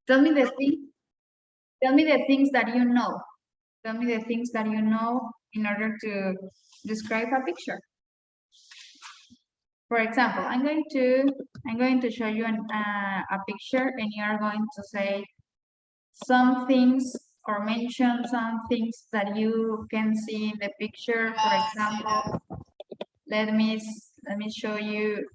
Tell me the thing. Tell me the things that you know. Tell me the things that you know in order to describe a picture. For example, I'm going to show you a picture, and you are going to say some things or mention some things that you can see in the picture. For example, let me show you.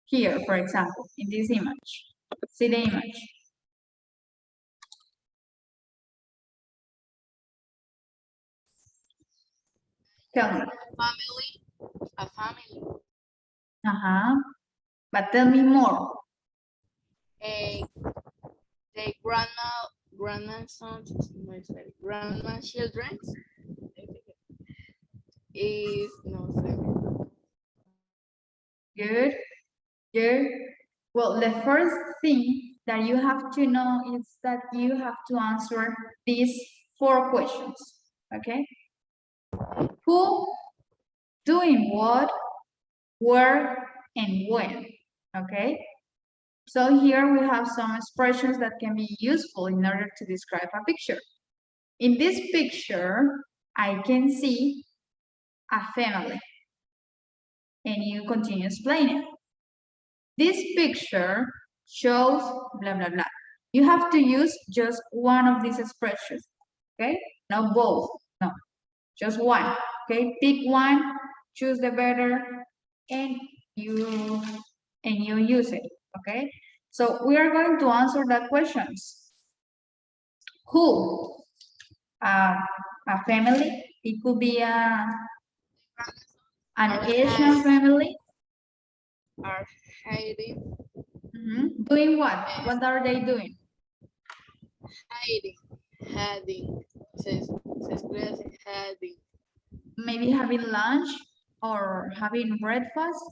Here, for example, in this image. See the image. Tell me. A family. But tell me more. The grandma children is no sé. Good. Well, the first thing that you have to know is that you have to answer these 4 questions. Okay? Who, doing what, where, and when. Okay? So here we have some expressions that can be useful in order to describe a picture. In this picture, I can see a family. And you continue explaining. This picture shows blah, blah, blah. You have to use just one of these expressions, okay? Not both, no, just one, okay? Pick one, choose the better, and you use it, okay? So we are going to answer the questions. Who? A family. It could be an Asian family. Are hiding. Doing what? What are they doing? Hiding. Se escribe así, hiding. Maybe having lunch or having breakfast.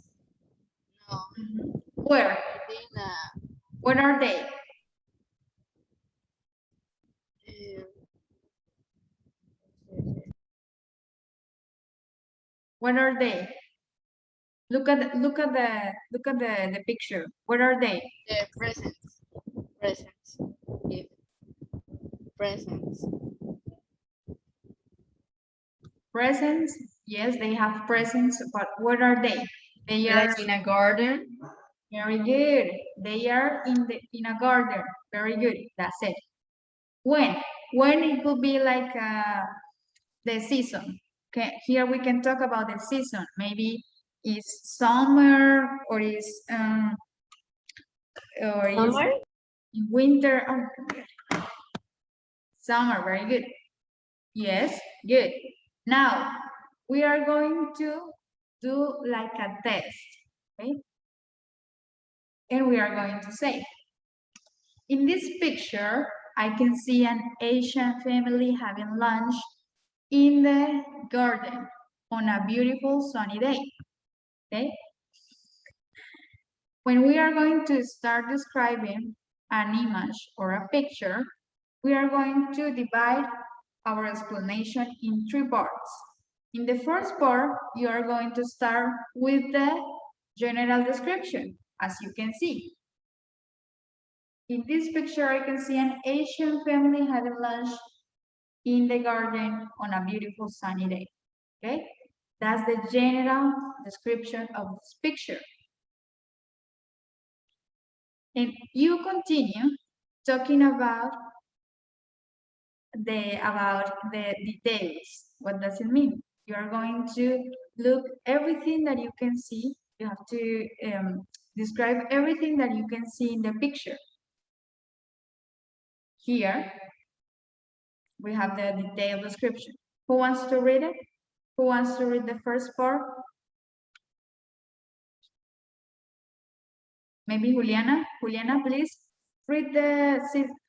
No. Where? Where are they? Where are they? Look at the picture. Where are they? Presents. Yeah. Presents. Presents. Yes, they have presents, but where are they? They are in a garden. Very good. They are in a garden. Very good. That's it. When? When it could be like the season. Okay, here we can talk about the season. Maybe it's summer or is Summer? In winter. Oh, summer. Very good. Yes, good. Now we are going to do like a test. Okay, and we are going to say, in this picture, I can see an Asian family having lunch in the garden on a beautiful sunny day. Okay. When we are going to start describing an image or a picture, we are going to divide our explanation in 3 parts. In the first part, you are going to start with the general description, as you can see. In this picture, I can see an Asian family having lunch in the garden on a beautiful sunny day. Okay, that's the general description of this picture. And you continue talking about the details. What does it mean? You are going to look everything that you can see. You have to describe everything that you can see in the picture. Here, we have the detailed description. Who wants to read it? Who wants to read the first part? Maybe Juliana. Juliana, please read the.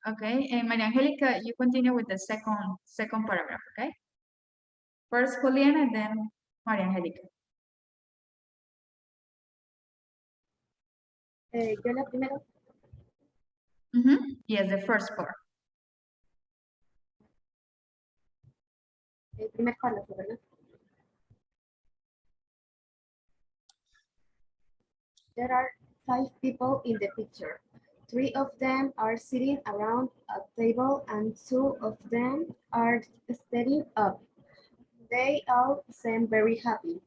Okay, and Maria Angelica, you continue with the second paragraph. Okay. First Juliana, and then Maria Angelica. Yo la primera. Yes, the first part. El primer párrafo, ¿verdad? There are 5 people in the picture. 3 of them are sitting around a table and 2 of them are standing up. They all seem very happy.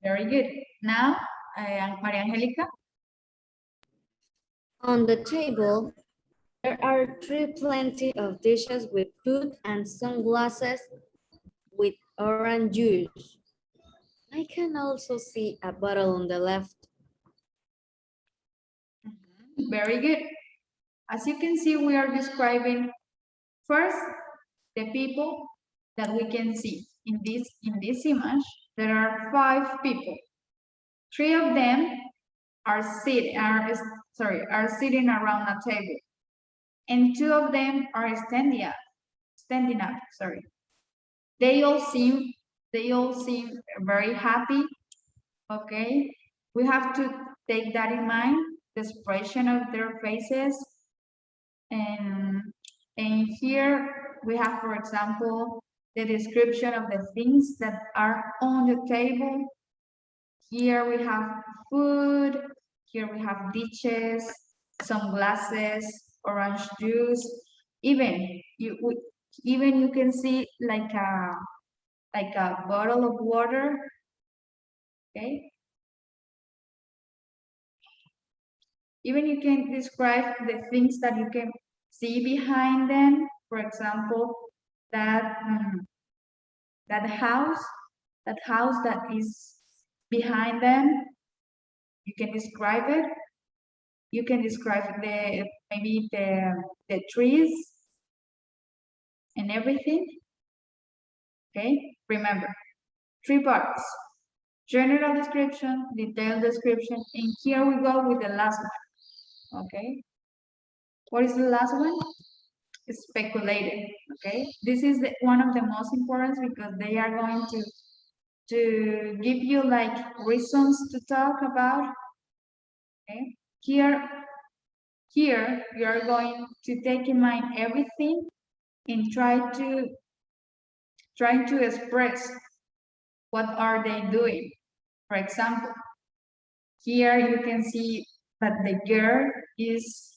Very good. Now, Maria Angelica. On the table, there are plenty of dishes with food and some glasses with orange juice. I can also see a bottle on the left. Very good. As you can see, we are describing first the people that we can see in this image. There are 5 people. 3 of them are sitting around a table, and 2 of them are standing up. Sorry. They all seem very happy. Okay, we have to take that in mind, the expression of their faces. And here we have, for example, the description of the things that are on the table. Here we have food, here we have dishes, some glasses, orange juice. Even you can see like a bottle of water. Okay. Even you can describe the things that you can see behind them. For example, that that house that is behind them. You can describe it. You can describe maybe the trees and everything. Okay, remember 3 parts: general description, detailed description, and here we go with the last one. Okay, what is the last one? Speculated. Okay, this is one of the most important because they are going to give you like reasons to talk about. Okay, here you are going to take in mind everything and try to express what are they doing. For example, here you can see that the girl is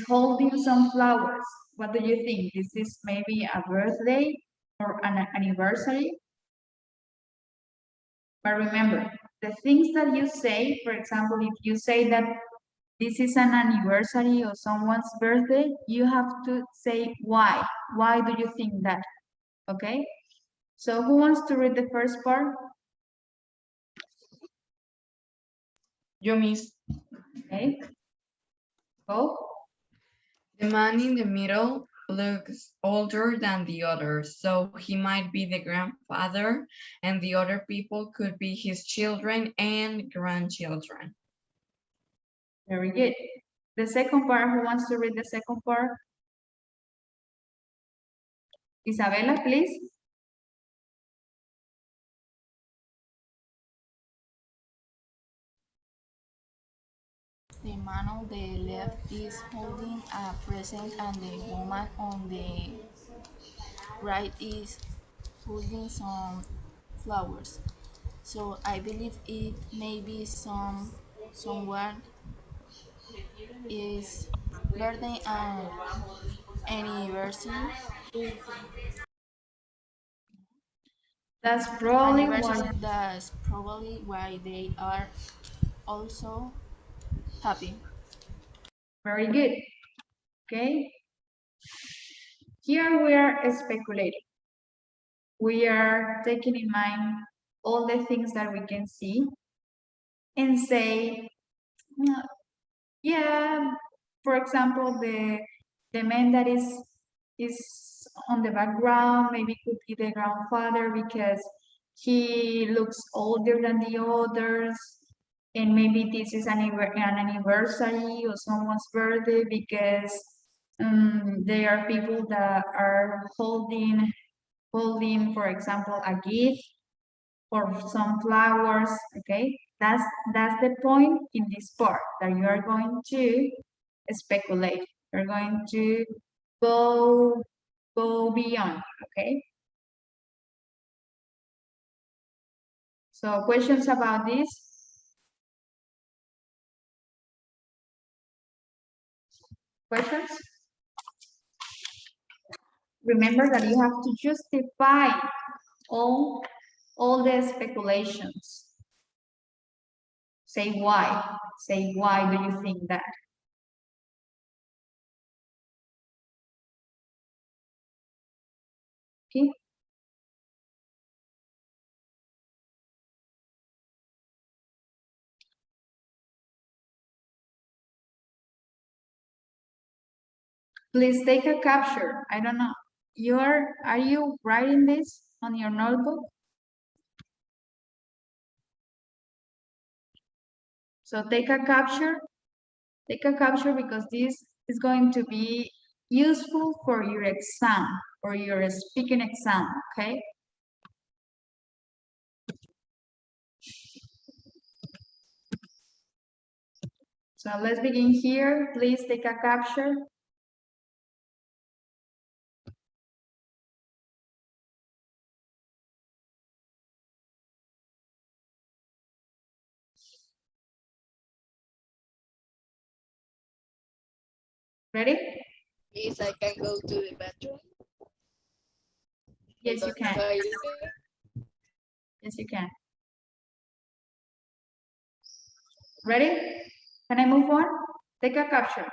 holding some flowers. What do you think? This is maybe a birthday or an anniversary? But remember, the things that you say, for example, if you say that this is an anniversary of someone's birthday, you have to say why. Why do you think that? Okay? So who wants to read the first part? You miss. Okay. Go. The man in the middle looks older than the others, so he might be the grandfather, and the other people could be his children and grandchildren. Very good. The second part, who wants to read the second part? Isabella, please. The man on the left is holding a present and the woman on the right is holding some flowers. So I believe it may be someone is birthday and anniversary. That's probably Anniversary, why. that's probably why they are also happy. Very good. Okay. Here we are speculating. We are taking in mind all the things that we can see and say, "Mm, yeah, for example, the man that is on the background maybe could be the grandfather because he looks older than the others, and maybe this is an anniversary or someone's birthday because there are people that are holding, for example, a gift or some flowers. Okay, that's the point in this part, that you are going to speculate. You're going to go beyond. Okay. So questions about this? Questions? Remember that you have to justify all the speculations. Say why. Say why do you think that? Okay. Please take a capture. I don't know. Are you writing this on your notebook? So take a capture. Take a capture because this is going to be useful for your exam or your speaking exam, okay? So let's begin here. Please take a capture. Ready? Please, I can go to the bathroom. Yes, you can. Toilet. Yes, you can. Ready? Can I move on? Take a capture.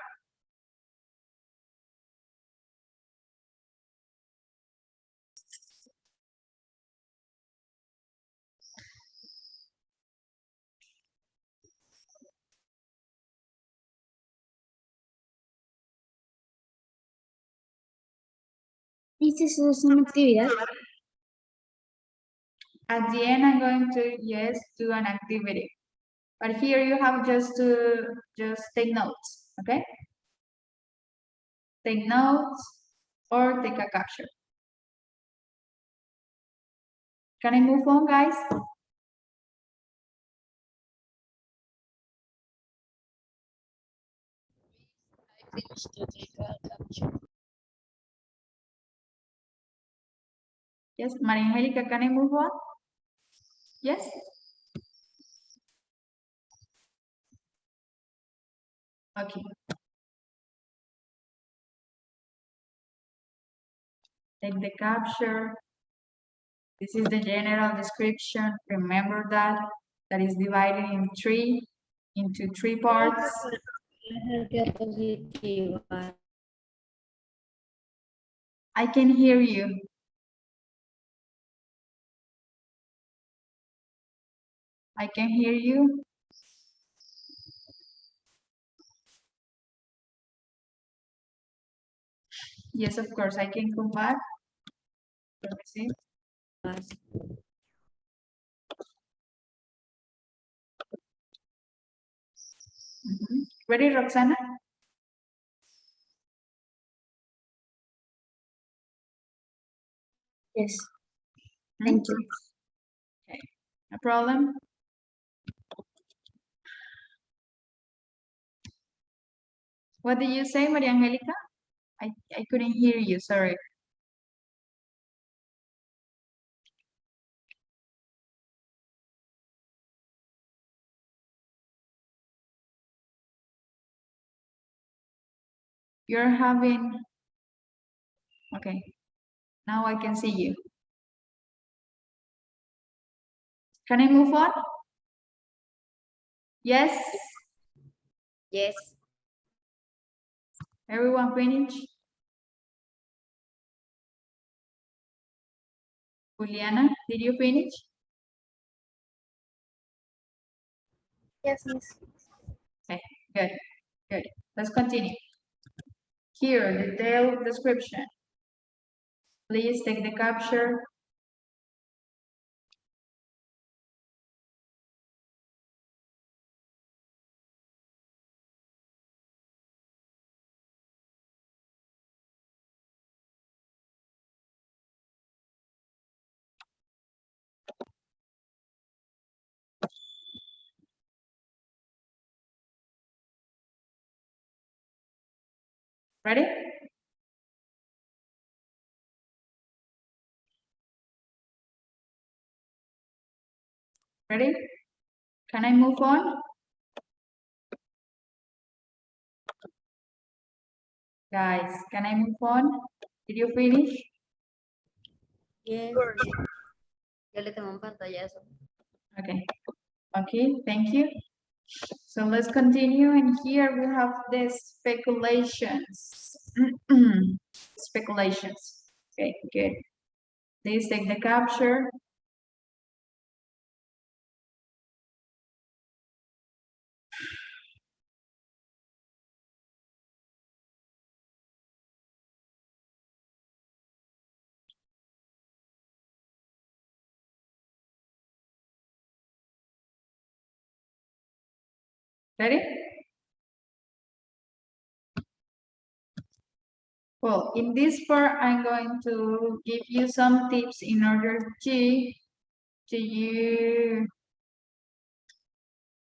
¿Esta es una actividad? At the end, I'm going to, yes, do an activity. But here you have just to take notes, okay? Take notes or take a capture. Can I move on, guys? I finished to take a capture. Yes, Maria Angelica, can I move on? Yes? Okay. Take the capture. This is the general description. Remember that is divided into three parts. I can hear you. I can hear you. Yes, of course, I can come back. Let me see. Ready, Roxana? Yes. Thank you. Okay, no problem. What did you say, Maria Angelica? I couldn't hear you, sorry. You're having, okay, now I can see you. Can I move on? Yes? Yes. Everyone finished? Juliana, did you finish? Yes, miss. Okay, good, good. Let's continue. Here, detailed description. Please take the capture. Ready? Ready? Can I move on? Guys, can I move on? Did you finish? Yes. Yo le tengo un pantallazo. Okay. Okay, thank you. So let's continue. And here we have the speculations. Speculations. Okay, good. Please take the capture. Ready? Well, in this part, I'm going to give you some tips in order to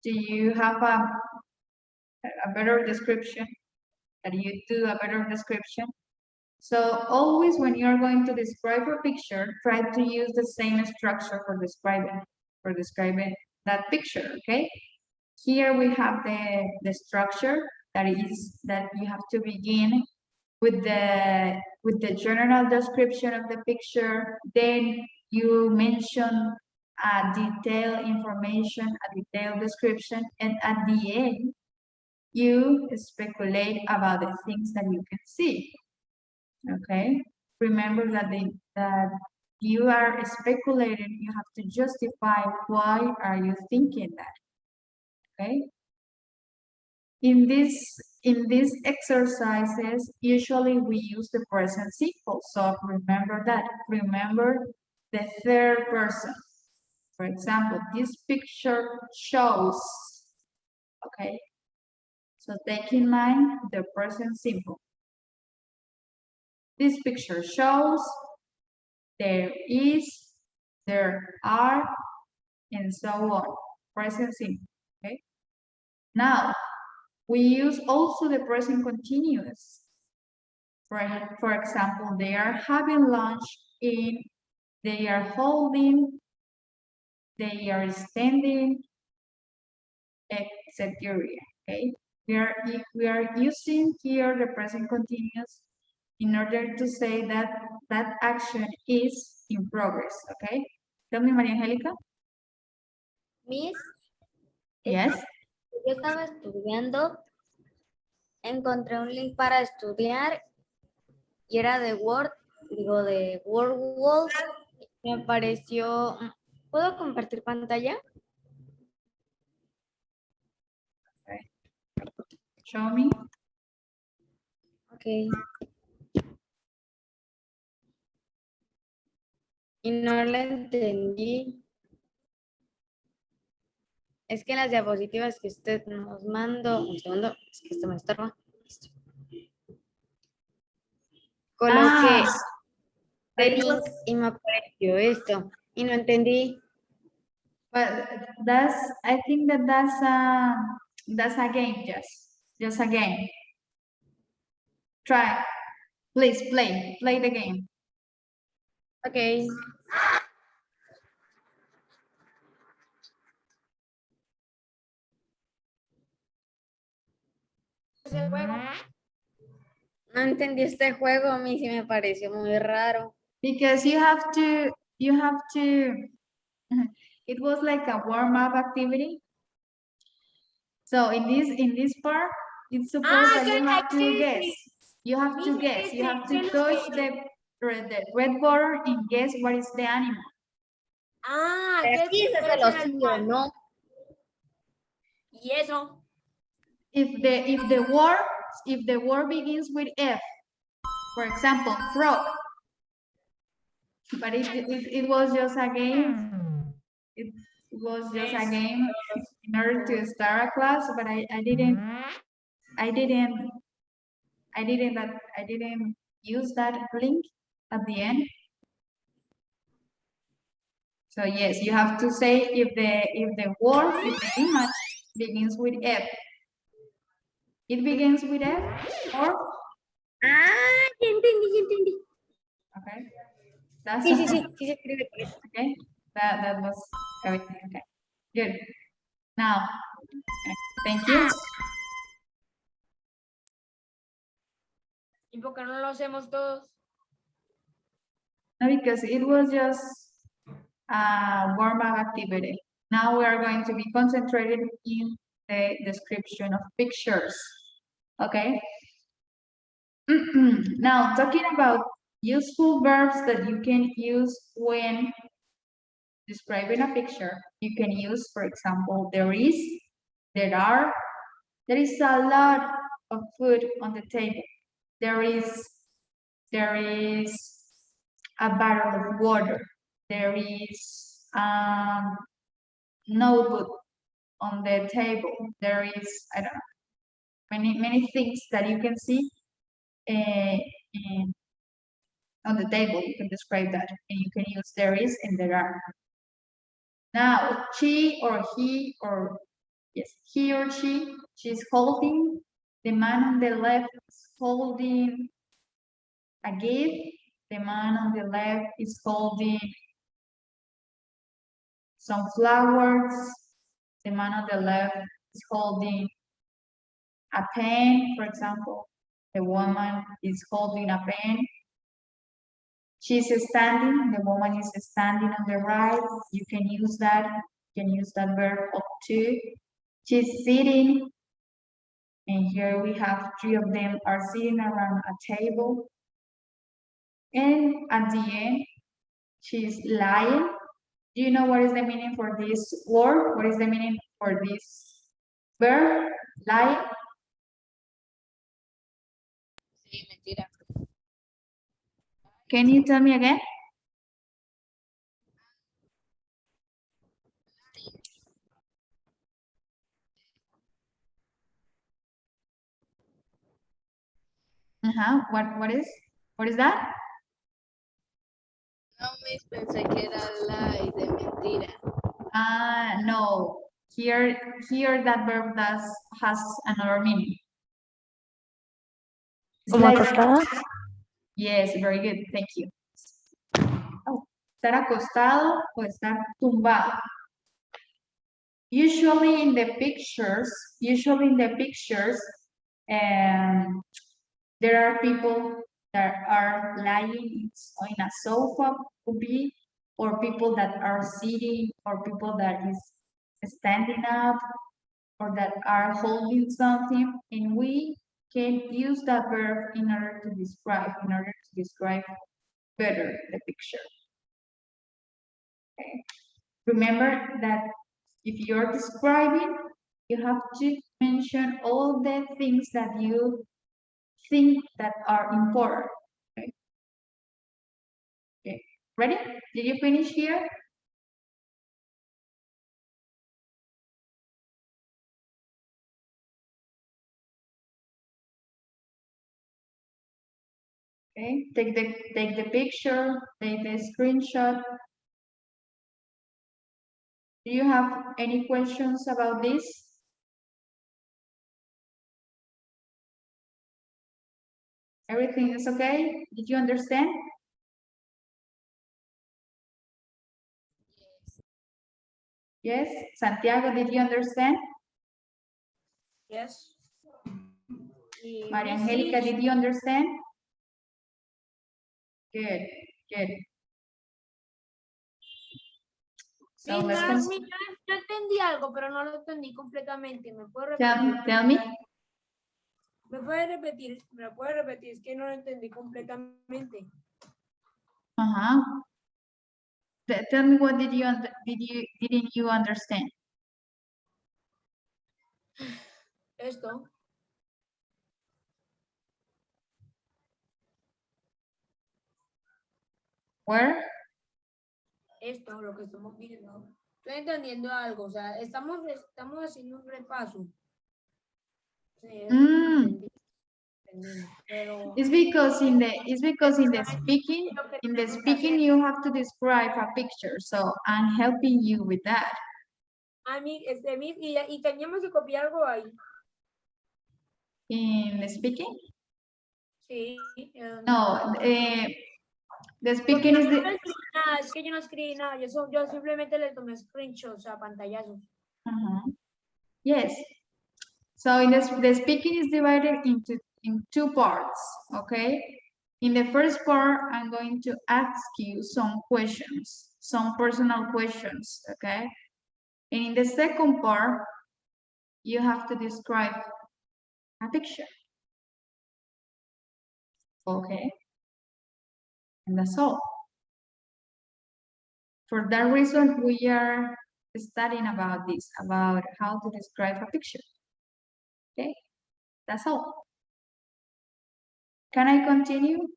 you have a better description, that you do a better description. So always when you're going to describe a picture, try to use the same structure for describing that picture, okay? Here we have the structure that you have to begin with the general description of the picture, then you mention a detailed information, a detailed description, and at the end, you speculate about the things that you can see. Okay? Remember that you are speculating, you have to justify why are you thinking that. Okay? In these exercises, usually we use the present simple. So remember that. Remember the third person. For example, this picture shows. Okay. So take in mind the present simple. This picture shows, there is, there are, and so on. Present simple. Okay. Now, we use also the present continuous. For example, they are having lunch in, they are holding, they are standing, etc. Okay, we are using here the present continuous in order to say that that action is in progress. Okay, tell me, María Angélica. Miss, Yes. yo estaba estudiando, encontré un link para estudiar y era de Word, digo de WordWall. Me pareció, ¿puedo compartir pantalla? Show me. Ok. Y no la entendí. Es que en las diapositivas que usted nos mandó, un segundo, es que esto me estorba. Coloqué el link y me apareció esto y no entendí. But I think that's a game, just a game. Try, please play the game. Ok. No entendí este juego, a mí sí me pareció muy raro. Because you have to, it was like a warm-up activity. So in this part, it's supposed that you have to guess. You have to guess. You have to touch the red border and guess what is the animal. Pero sí, se lo sigo, ¿no? ¿Y eso? If the word begins with F, for example, frog. But it was just a game. It was just a game in order to start a class, but I didn't use that link at the end. So yes, you have to say if the word, if the image begins with F. It begins with F or Ah, ya entendí. okay. That's Sí, se escribe. okay. That was everything. Okay. Good. Now, thank you. ¿Y por qué no lo hacemos todos? No, because it was just a warm-up activity. Now we are going to be concentrated in the description of pictures. Okay? Now, talking about useful verbs that you can use when describing a picture, you can use, for example, there is, there are, there is a lot of food on the table. There is a bottle of water. There is notebook on the table. There is, I don't know, many things that you can see on the table. You can describe that, and you can use there is and there are. Now, she or he or yes, he or she's holding. The man on the left is holding a gift. The man on the left is holding some flowers. The man on the left is holding a pen, for example. The woman is holding a pen. She's standing, the woman is standing on the right. You can use that. You can use that verb up to. She's sitting. And here we have three of them are sitting around a table. And at the end, she's lying. Do you know what is the meaning for this word? What is the meaning for this verb? Lying? Sí, mentira. Can you tell me again? What is that? No, Miss, pensé que era lie de mentira. No. Here that verb has another meaning. It's ¿Como like- acostada? Yes, very good. Thank you. Oh, estar acostado o estar tumbado. Usually in the pictures, there are people that are lying in a sofa, could be, or people that are sitting, or people that is standing up, or that are holding something, and we can use that verb in order to describe better the picture. Okay. Remember that if you're describing, you have to mention all the things that you think that are important. Okay. Okay. Ready? Did you finish here? Okay, take the picture, take the screenshot. Do you have any questions about this? Everything is okay? Did you understand? Yes. Santiago, did you understand? Yes. Y Maria Miss Angelica, Liz, did you understand? Good, good. So Miss, let's no, continue. Miss, yo entendí algo, pero no lo entendí completamente. ¿Me puede repetir? Tell me. ¿Me puede repetir? ¿Me lo puede repetir? Es que no lo entendí completamente. Tell me what didn't you understand? Esto. Where? Esto, lo que estamos viendo. Estoy entendiendo algo, o sea, estamos haciendo un repaso. Sí, eso Mm. entendí, pero It's because in the speaking you have to describe a picture. So I'm helping you with that. a mí, y teníamos que copiar algo ahí. In the speaking? Sí. No, the speaking is nada, es que yo no escribí nada, yo simplemente le tomé screenshots a pantallazos. Yes. So in this, the speaking is divided into in two parts, okay? In the first part, I'm going to ask you some questions, some personal questions, okay? And in the second part, you have to describe a picture, okay? And that's all. For that reason, we are studying about this, about how to describe a picture, okay? That's all. Can I continue?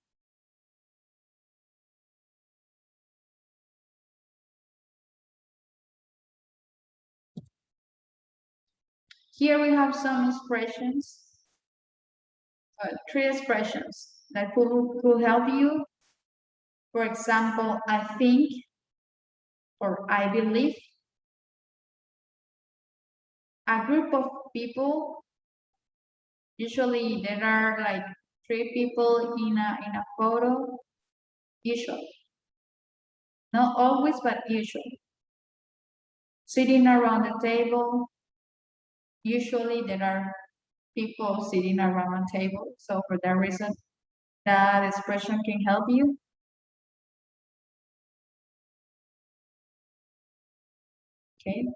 Here we have some expressions, three expressions that could help you. For example, I think or I believe. A group of people, usually there are like 3 people in a photo, usually. Not always, but usually. Sitting around the table, usually there are people sitting around a table. So for that reason, that expression can help you. Okay.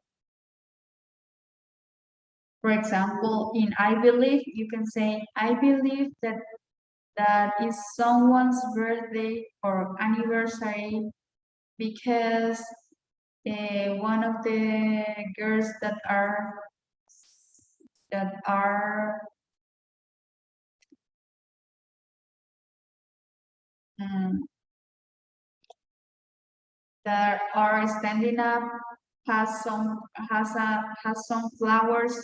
For example, in I believe, you can say, I believe that is someone's birthday or anniversary because one of the girls that are mm, that are standing up has some flowers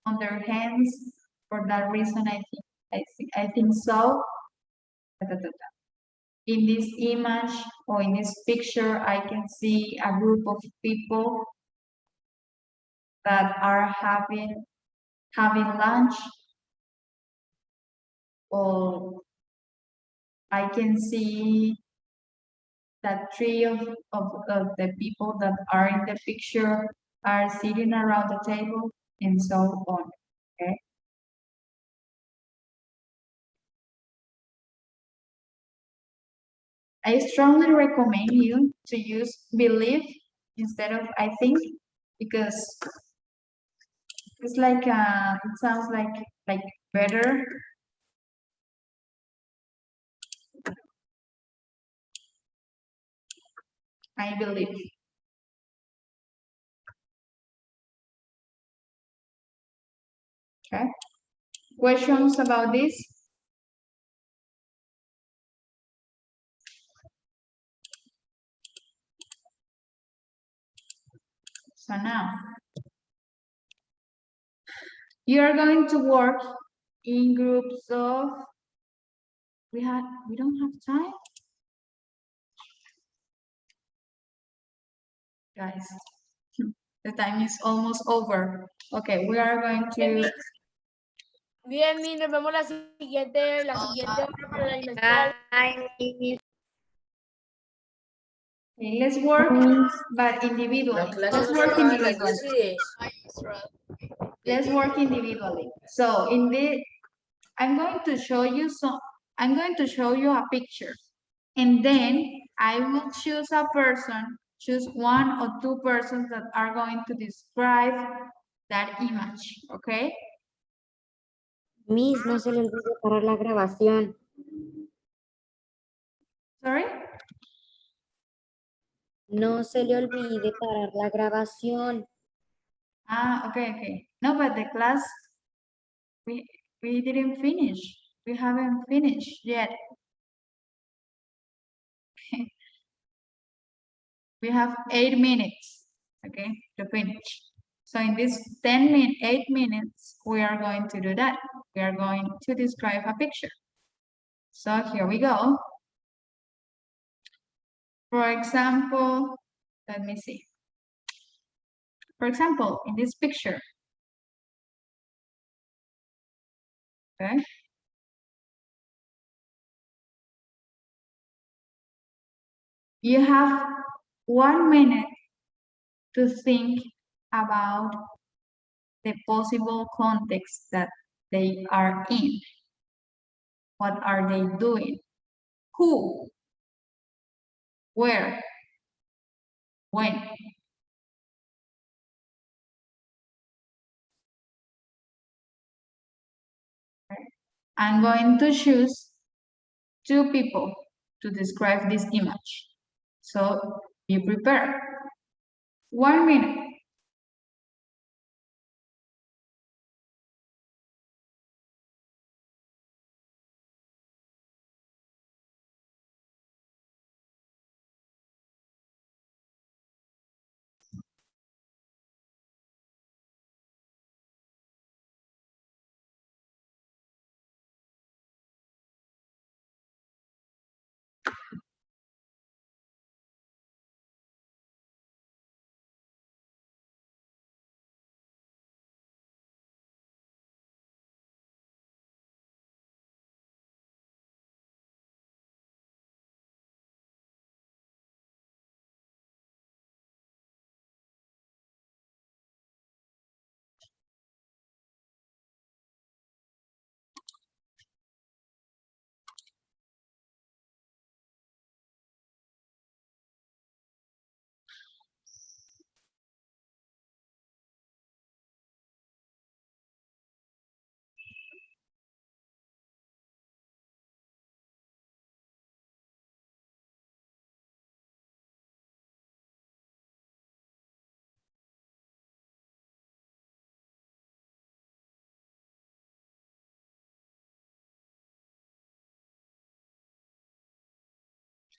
on their hands. For that reason, I think so. Da, da, da, da. In this image or in this picture, I can see a group of people that are having lunch, or I can see that 3 of the people that are in the picture are sitting around the table and so on. Okay. I strongly recommend you to use believe instead of I think, because it's like it sounds like better. I believe. Okay. Questions about this? So now you are going to work in groups of we don't have time, guys. The time is almost over. Okay, we are going to Bien, mi, nos vemos la siguiente hora para la investigación. Bye. okay, let's work, but individually. Let's work individually. Let's work individually. So in the I'm going to show you a picture, and then I will choose a person, choose 1 or 2 persons that are going to describe that image, okay? Miss, no se le olvide parar la grabación. Sorry? No se le olvide parar la grabación. Okay. No, but the class, we didn't finish. We haven't finished yet. We have 8 minutes, okay, to finish. So in this 8 minutes, we are going to do that. We are going to describe a picture. So here we go. For example, let me see. For example, in this picture, okay? You have 1 minute to think about the possible context that they are in. What are they doing? Who? Where? When? I'm going to choose 2 people to describe this image. So be prepared. 1 minute.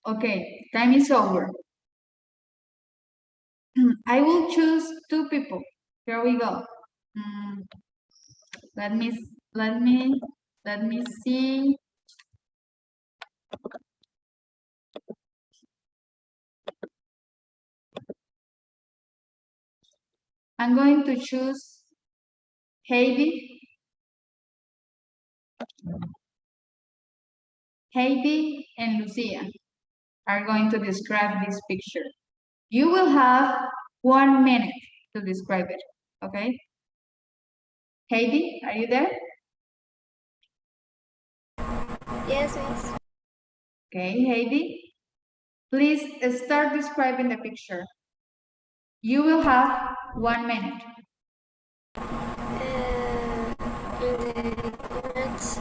Okay, time is over. I will choose 2 people. Here we go. Mm, let me see. I'm going to choose Heidi. Heidi and Lucia are going to describe this picture. You will have 1 minute to describe it, okay? Heidi, are you there? Yes, miss. Okay, Heidi, please start describing the picture. You will have 1 minute. In the image,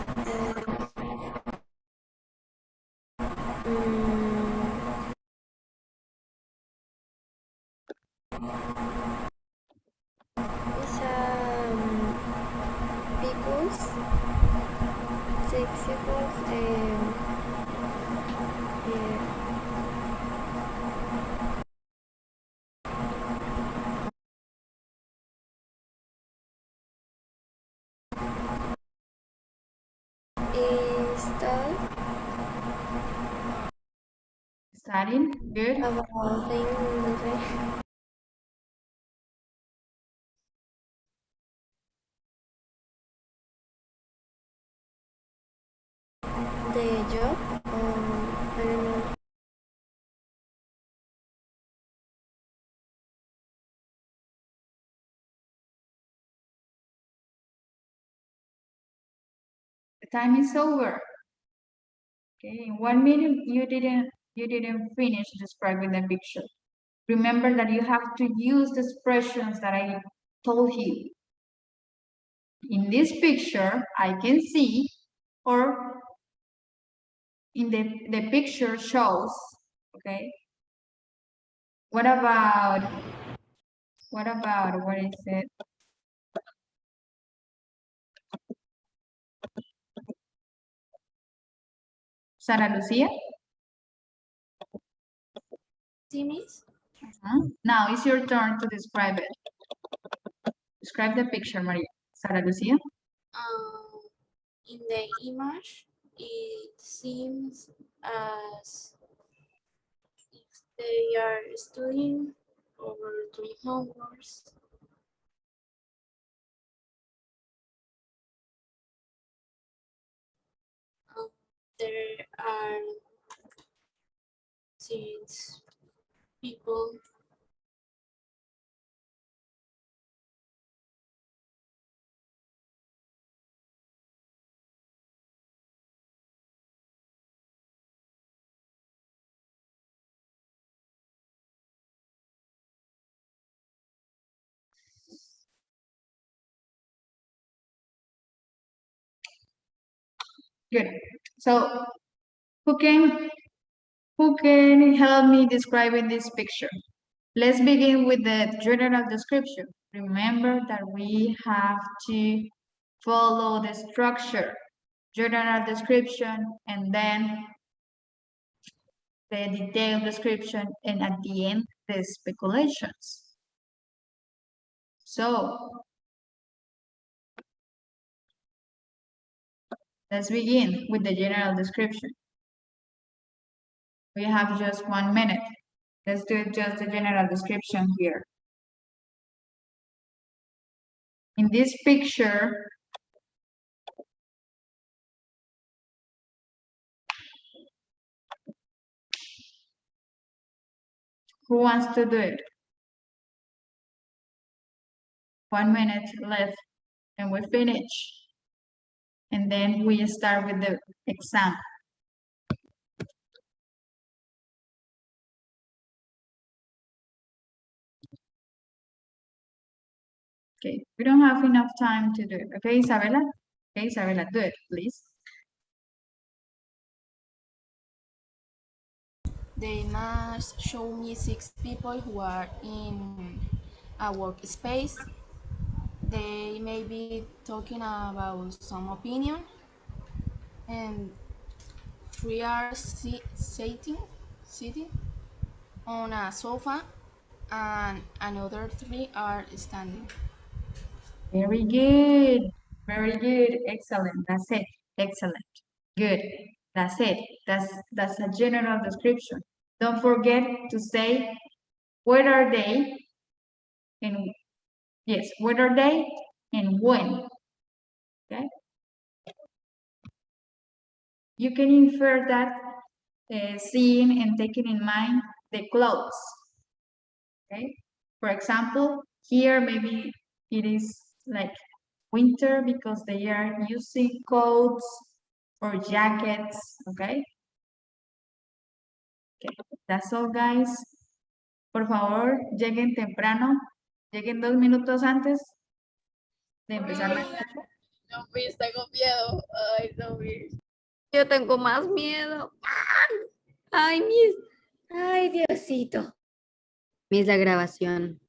is because 6 people is talk Studying, good. about the job. I don't know. The time is over. Okay, in 1 minute you didn't finish describing the picture. Remember that you have to use the expressions that I told you. In this picture, I can see, or in the picture shows, okay? What about, what is it? Sara Lucia? See, miss? Now it's your turn to describe it. Describe the picture, Maria. Sara Lucia? In the image, it seems as if they are studying or doing homeworks. There are since people Good. So who can help me describing this picture? Let's begin with the general description. Remember that we have to follow the structure, general description, and then the detailed description, and at the end, the speculations. So let's begin with the general description. We have just 1 minute. Let's do just the general description here. In this picture, who wants to do it? 1 minute left and we finish. And then we start with the exam. Okay, we don't have enough time to do it. Okay, Isabella? Okay, Isabella, do it, please. they must show me 6 people who are in a workspace. They may be talking about some opinion, and 3 are sitting on a sofa, and another 3 are standing. Very good. Very good. Excellent. That's it. Excellent. Good. That's it. That's a general description. Don't forget to say where are they and yes, where are they and when. Okay. You can infer that seeing and taking in mind the clothes. Okay. For example, here maybe it is like winter because they are using coats or jackets, okay? Okay, that's all, guys. Por favor, lleguen temprano, lleguen 2 minutos antes de empezar la clase. No, Miss, tengo miedo. Ay, no, Miss. Yo tengo más miedo. Ay, Miss. Ay, Diosito. Miss, la grabación.